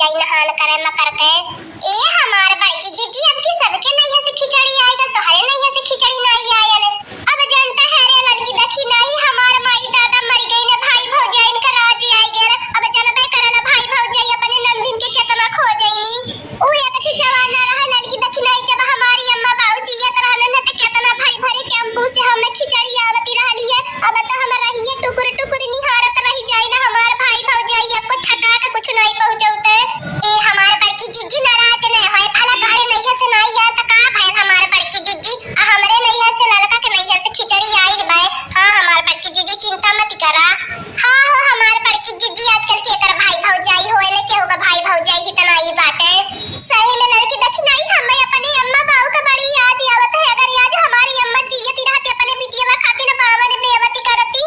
जाई नहान करे मकर के। ए हमार बड़की जीजी अब की सबके नैया से खिचड़ी आएगा, तोहरे नैया से खिचड़ी नहीं आयल। अब जनता है रे लड़की देखी नहीं हमार माई दादा मर गई ने, भाई भौजाई इनका राज आई गेल। अब जनबे करला भाई भौजाई अपने नंदिन के केतना खो जाईनी। ऊ एक ठी जवान रहा लड़की देखी नहीं, जब हमारी अम्मा बाबूजी ये रहन न त केतना भारी भारी टेम्पू से हमें खिचड़ी आवती रहली है। अब तो हम रहिए टुकुर टुकुर निहारत रही जाइला हमार भाई भौजाई को छटा के कुछ नहीं पहुंचौते। ए हमार बड़की जीजी नाराज न होए, भला तोहरे नैया से नहीं आ त का भइल हमार बड़की जीजी, आ हमरे नैया से ललका के नैया से खिचड़ी आइल बा। हां हमार बड़की जीजी चिंता मत करा। हां हो हमार बड़की जीजी आजकल के कर भाई भौजाई होए न के होगा भाई भौजाई ही तना ई बाटे। सही में लड़की देखी नहीं हमें अपनी अम्मा बाबू का बड़ी याद आवत है। अगर आज हमारी अम्मा जियती रहती अपने बिटिया खातिर न बावन बेवती करती,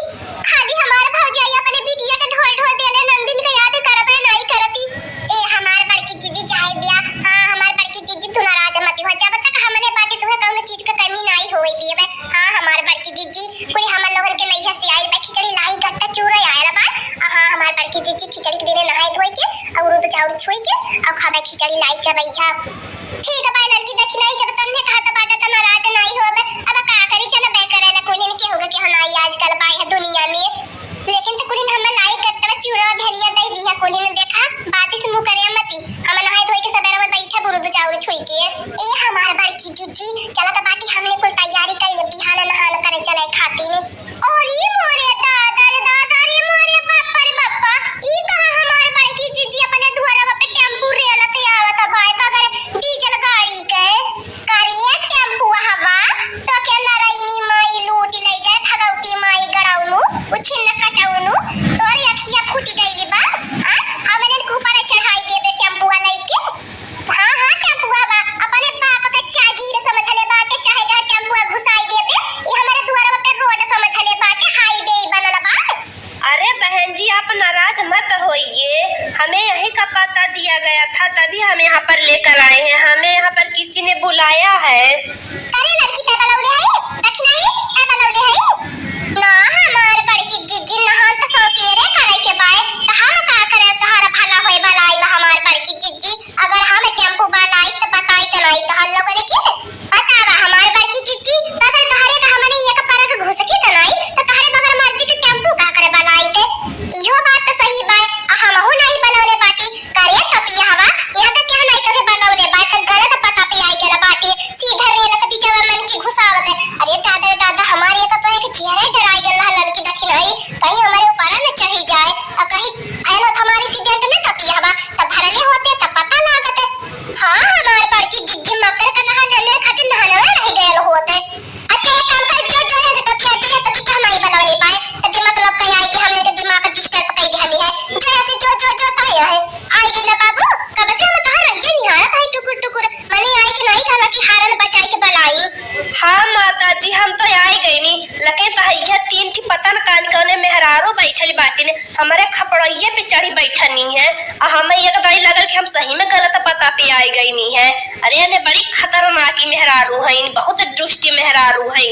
खाली हमार भौजाई अपने बिटिया के ढोल ढोल देले नंदिन के याद करबे नहीं करती। ए हमार बड़की जीजी चाहे दिया। हां हमार बड़की जीजी तू नाराज मत हो, जब तक हमने बाटे तुहे कौनो चीज के कमी नहीं होई दिए। हां हमार बड़की जीजी कोई हम लोगन के नैया से आई बा खिचड़ी लाई गट्टा चूरा आयल बा। हां हमार बड़की जीजी खिचड़ी के दिने नहाए धोई के और दूध चाउर छुई के और खाबे खिचड़ी लाई चबैया। ठीक है भाई लड़की देखी नहीं, जब तन्ने खाता बाटे त नाराज नहीं होबे। अब का करी चल बे करेला कोई ने के होगा कि हनाई आजकल बाई है दुनिया में। लेकिन तो कुलिन हम लाई गट्टा चूरा भेलिया दई दिया कुलिन देखा बात से मुंह करे मती। हम नहाए धोई के सबेरे में बैठा दूध चाउर छुई के। ए हमार बड़की जीजी चला त बाटी हमने कोई तैयारी कर ले बिहान नहान करे चले खातिर। और ई मोरे दादा रे दादा रे मोरे बापा रे बापा, ई कहां हमार बड़की जीजी अपने दुआरा पे टेम्पू रेलते आवत भाई बगर डीजल गाड़ी के करिए टेम्पू हवा तो के नरईनी माई लूट ले जाए भगवती माई गड़ाउनु उछिन कटाउनु तोरी अखिया फूटी गईली बा। हां हमने को ऊपर चढ़ाई देबे टेम्पू वाला के। हां हां टेम्पू हवा अपने बाप के जागीर समझ ले बाटे, चाहे जहां टेम्पू घुसाई देबे ई हमारे दुआरा पे रोड समझ ले बाटे, हाईवे बनल बा। अरे बहन जी आप नाराज मत होइए, हमें यही का पता दिया गया था तभी हम यहाँ पर लेकर आए हैं। हमें यहाँ पर किसी ने बुलाया है। अरे लड़की ते बलौले है देखी नहीं ए बलौले है ना हमार बड़की जीजी नहान त सौकेरे करे के बाय त हम का करे तोहरा भला होय बलाई बा हमार बड़की जीजी। अगर हम टेम्पू बलाई त बताई त नहीं त हल्लो करे के बतावा हमार बड़की जीजी। अगर तोहरे का हमने एक परक घुस के त नहीं त तोहरे बगर मर्जी के टेम्पू का करे बलाई ते। इहो बात तो सही बा, हमहु नहीं बलौले बाटी करे टपिया हवा यहां तक के नहीं कहे बलौले बा त गलत पता पे आई गेला बाटी सीधा रेल त बिचवा मन की घुसावत है। अरे दादा दादा हमारे तो एक चेहरा डराई गेल लड़की देखी नहीं कहीं हमारे ऊपर न चढ़ी जाए और कहीं फैलो हमारी एक्सीडेंट न टपिया हवा त भरले होते त पता लागत। हां हमार बड़की जिज्जी मकर का नहा डले खातिर नहाने रह गेल होते। अच्छा एक काम कर जो जो है टपिया जो है तो कि हमारी बलौले पाए तभी मतलब कहीं आई कि हमने के दिमाग डिस्टर्ब कर दिहली है जो ऐसे जो जो जो तय है आई गेला बाबू कब से हम तोहर रहिए निहारत है टुकुर टुकुर मने आई कि नहीं कहला कि हारन बचाई के बलाई। हाँ माता जी हम तो आई गई नी लके तहैया तीन ठी पतन कान कने मेहरारो बैठल बाटी ने हमारे खपड़इये पे चढ़ी बैठनी है और हमें एक दाई लगल कि हम सही में गलत पता पे आई गई नी है। अरे ने बड़ी खतरनाक मेहरारू है, बहुत दुष्ट मेहरारू है।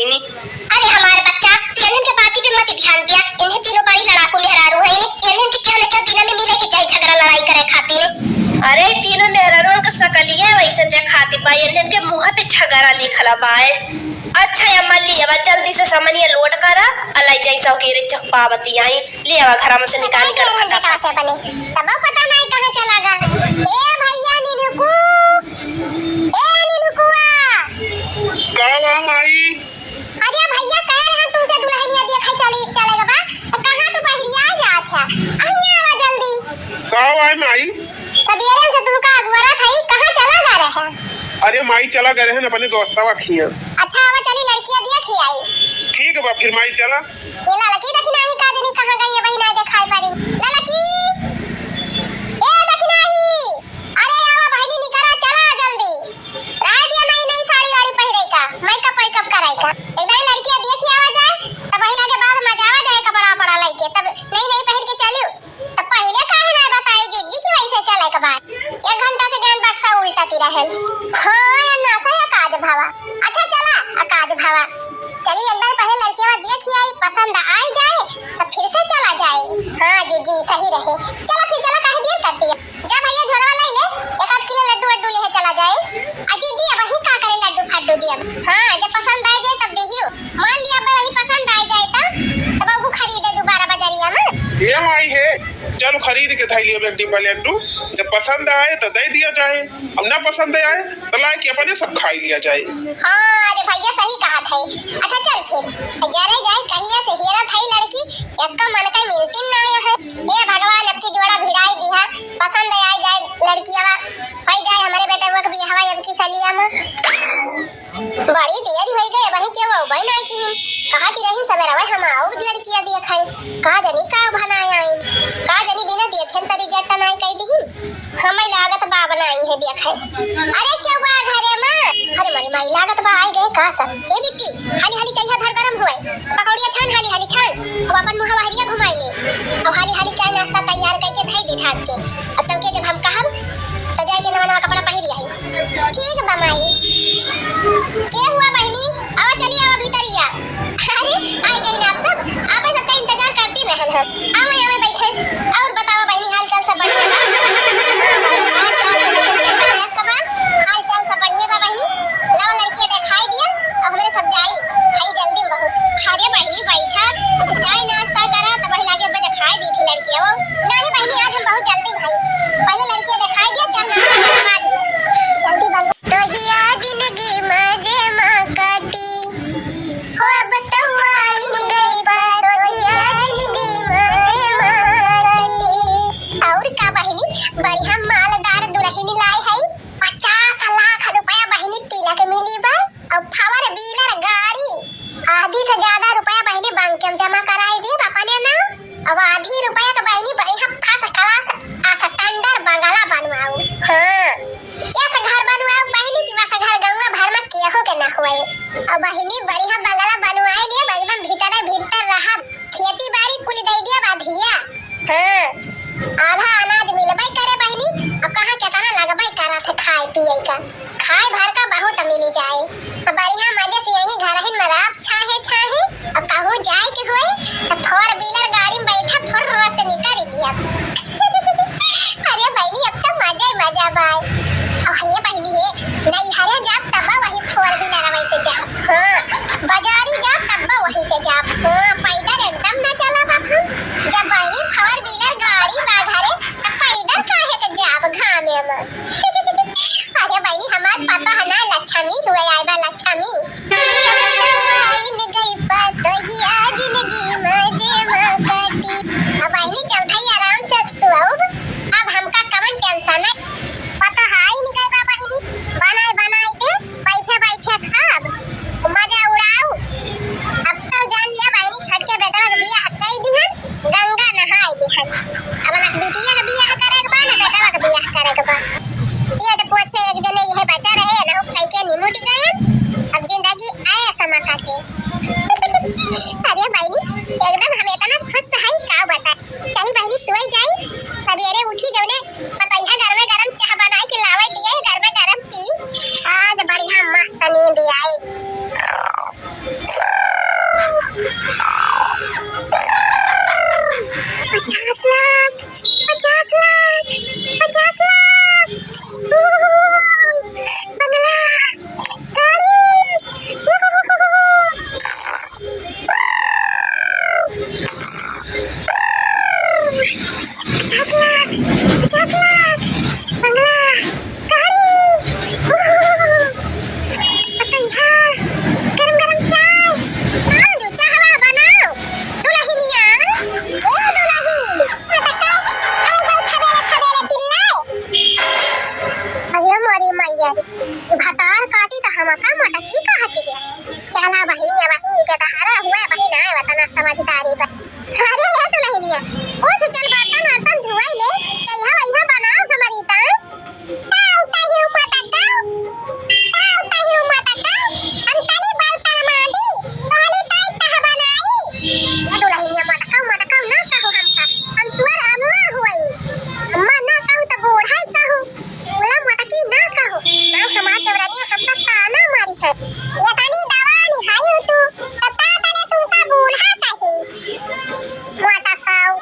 अरे हमारे बच्चा तू इन्हन के बाती पे मत ध्यान दिया, इन्हें तीनों बड़ी लड़ाकू मेहरारू है। इन्हन के क्या न क्या दिन में मिले के जाई झगड़ा लड़ाई करे खातिर। अरे तीनों मेहरारू का सकलिए वैसे दिखाती बा, इन्हन के मुंह पे झगड़ा लिखला बा। अच्छा अम्मा लियावा जल्दी से सामानिया लोड करा अलाई जैसा के रे चपावती आई लियावा घर में से निकाल कर बेटा से बने तब पता नहीं कहां चला गया। ए भैया नीनुकू ए नीनुकुआ कहला माई। अरे भैया कह रहे तू से दुल्हनिया देखा चलेगा बा कहां तू बहरिया जात है अहिया आवा जल्दी। कहां आई माई? सबेरे से तुमका अगवरा था कहां चला जा रहा है? अरे माई चला गए हैं अपने दोस्तवा खिया। अच्छा आवा चली लड़कियां दिया खियाई। ठीक है बा फिर माई चला। ये लड़की देखी नहीं का देनी कहां गई है बहिना दिखाई पड़ी लड़की ए देखी नहीं। अरे आवा बहनी निकला चला जल्दी रह दिया नहीं साड़ी वाड़ी पहरे का मेकअप कराई का एकदम लड़कियां देखी आवा जाए तब महिला के बाद मजा आवा जाए कपड़ा पड़ा लइके तब नहीं पहन के चलियो तब पहले काहे ना बताई जी की वैसे चले के बाद 1 घंटा से ज्ञान बक्सा उल्टाती रहल। हां या ना सही काज भावा। अच्छा चला काज भावा चलिए अंदर पहले लड़कियां देखी आई पसंद आ जाए तो फिर से चला जाए। हां जी सही रहे चलो फिर चलो काहे देर करती है जा भैया झोरवा ले ले 1 किलो लड्डू वड्डू ले चला जाए। अजी जी वही का करे लड्डू फड्डू दिया। हां जब पसंद आ जाए तब देखियो, मान लिया वही पसंद आ जाए तब बाबू खरीदे दोबारा बाजारिया में। ये माई है, चलो खरीद के थाई लियो एक डिब्बा लड्डू, जब पसंद आए तो दे दिया जाए, अब ना पसंद आए तो ला के अपने सब खा लिया जाए। हां अरे भैया सही कहा था। अच्छा चल फिर जरे जाए कहिया से हेरा थाई लड़की एक मन का मिलती ना है। हे भगवान अब की जोड़ा भिड़ाई दिया, पसंद आ जाए लड़कियावा होई जाए हमारे बेटा वो भी हवा अब की सलिया में। बड़ी देर हो गई वही क्यों हो भाई नहीं की कहा कि नहीं सवेरा वही हम आओ लड़कियां दिया खाए कहा जनी का बनाया है कहा जनी बिना देखे तरी जट्टा नहीं कह दी हमें लागत बा बनाई है दिया खाए। अरे क्यों बा घरे में अरे मरी माई लागत बा आई गए का सब हे बिट्टी हाली हाली चाहिए धर गरम हुए पकौड़िया छान हाली हाली छान अब अपन मुंह हरिया घुमाई ले अब हाली हाली चाय नाश्ता तैयार करके धाई दे ठाक के अब तब के जब हम कहब तो जाके नवा नवा कपड़ा पहन लिया ठीक बा माई। क्या हुआ बहनी आओ चलिए आओ भीतरिया। अरे आई गई ना आप सब सबका इंतजार करती बहन है आओ बैठे और बताओ बहनी हाल चाल सब बढ़िया बा। हाल चाल सब बढ़िया बा बहनी लाओ लड़की दिखाई दिया अब हमने सब जाई हाई जल्दी बहुत। अरे बहनी बैठा कुछ चाय नाश्ता करा तो वही लागे दिखाई दी थी लड़की वो नहीं बहनी आज हम बहुत जल्दी भाई पहले लड़की दिखाई दिया जब नाश्ता जल्दी बन तो हिया जिंदगी मजे में काटी हो अब तो आई गई बात हिया जिंदगी मजे में काटी। और का बहनी बढ़िया मालदार दुल्हन लाई है 50 लाख रुपया बहनी तिलक मिली बा और पावर व्हीलर गाड़ी आधी से ज्यादा रुपया बहनी बैंक में जमा कराई दी पापा ने ना अब आधी रुपया का बहनी बढ़िया फर्स्ट क्लास स्टैंडर्ड बंगला बनवाओ। हां ऐसा घर बनवाओ बहनी की वैसा घर गंगा भर में केहो के ना होए और बहनी बढ़िया बंगला बनवाई लिए एकदम भीतर रहा खेती बाड़ी कुल दे दिया बाधिया। हां आधा अनाज मिलबई करे बहनी और कहां केतना लगबई करा थे खाए पिए का खाए भर का बहुत मिल जाए और बढ़िया मजे से यही घर ही में रात छाहे और कहूं जाए के होए तो 4 व्हीलर गाड़ी में बैठा फुर्र से निकल लिया। अरे बहनी अब तो मजा बाय और ये बहनी है नहीं हरे जाब तब वही 4 व्हीलर वैसे जा। हां बाजारी जा तब वही से जा। हां पैदल एकदम ना चला बाप जब बहनी 4 व्हीलर गाड़ी बा घरे तब पैदल काहे के जाब घामे में। अरे बहनी हमार पापा है ना लक्ष्मी हुए आई बा लक्ष्मी इन गई बात ही आज जिंदगी मजे में काटी अब बहनी चल भाई आराम से सुआओ अब हमका कमन टेंशन है पता है ही नहीं गई बहनी बनाए के बैठे खाब मजा उड़ाओ। अब तो जान लिया बहनी छठ के बेटा का बियाह हटाई दी है गंगा नहाई दी है अब ना बिटिया का बियाह करे के बाद बेटा का बियाह करे के बाद ये तो पूछे एक जने यह बचा रहे ना कई के निमुट गए अब जिंदगी आए समका के। अरे बहनी एकदम हम इतना खुश है का बता चल बहनी सोई जाई सवेरे उठी जौने पतैया घर में गरम चाय बना के लावे दिए घर में गरम पी आज बढ़िया मस्त नींद आई। 50 लाख बंगला गाड़ी 50 लाख बंगला गाड़ी पतैया गरम चाय आओ जो चाहवा बनाओ दुल्हनिया ओ दुल्हन बताओ आओ खबेले पिल्ला अरे मोरी मैया ये भतार काटी तो हमका मटकी कहा के गया चला बहनी वही के दहारा हुआ वही ना वतना समझदारी पर। अरे है दुल्हनिया उठ चल बर्तन धुआई ले कहिया बनाओ हमारी ताऊ ताऊ मटका अंतली बालता मादी तोहली ताई तह बनाई ये दुल्हनिया मटका ना कहो हमका हम तुअर अम्मा होई अम्मा ना कहू तो बूढ़ाई कहू बोला मटकी ना कहो ना हमार देवरानी हमका ताना मारी है ये तानी दवा निहाई हो तू तता तले तुमका बूढ़ा कहे मटकाओ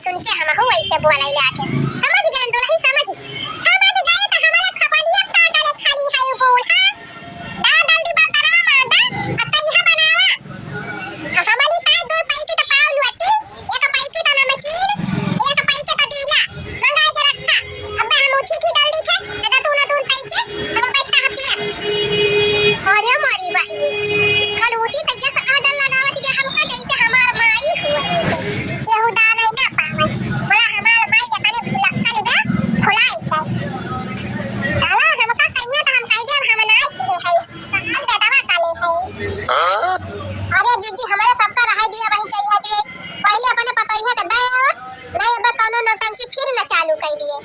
सुन के हम हो ऐसे बोलाई लाके समझ गए दुल्हन समझ गए तो हमारे खपलिया काटा ले खाली है बोल हां दाल दी बात ना मांदा अत्ता यह बनावा हमारी ताई दो पाई के तो पाव लुटी एक पाई के तो नमकीन एक पाई के तो दिया मंगाई के रखा अब हम उची की डाल दी थे अदा तू ना दून पाई के अब बैठा हपिया अरे मारी बहिनी कल उठी तो ये आडल लगावत के हमका जैसे हमार माई हुआ नीचे यहूदा नहीं ना पावन बोला हमार माई अपने भुलक्का लेगा खुलाई है साला हमका कहियो तो हम कह दे हम नाई के है काल का दवा काले है अरे जीजी हमारे सबका रह दिया वही चाहिए के पहले अपने पतैया के दे हो नहीं अब कोनो नौटंकी फिर न चालू कर दिए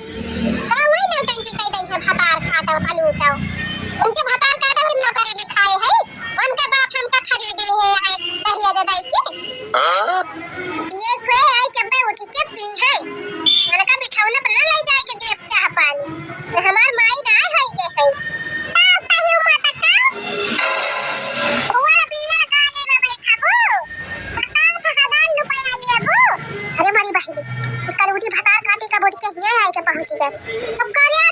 तो वही नौटंकी कह दई है भतार काटो फलूटो उनके भतार काटो ही नौकरी लिखाए है उनके बाप हमका खरीदे है कहिए दे दई के ये कोई है कि मैं उठ के पी है मैंने कहा बिछौना पर ना ले जाए के देव चाह पानी हमार माई ना है के है ता यू माता का हुआ बिया गाले में बैठा बो बताओ तो 1000 रुपया लिए बो अरे मारी बहिनी कल उठी भतार काटी का बोटी के यहाँ आए के पहुंच गए अब कार्य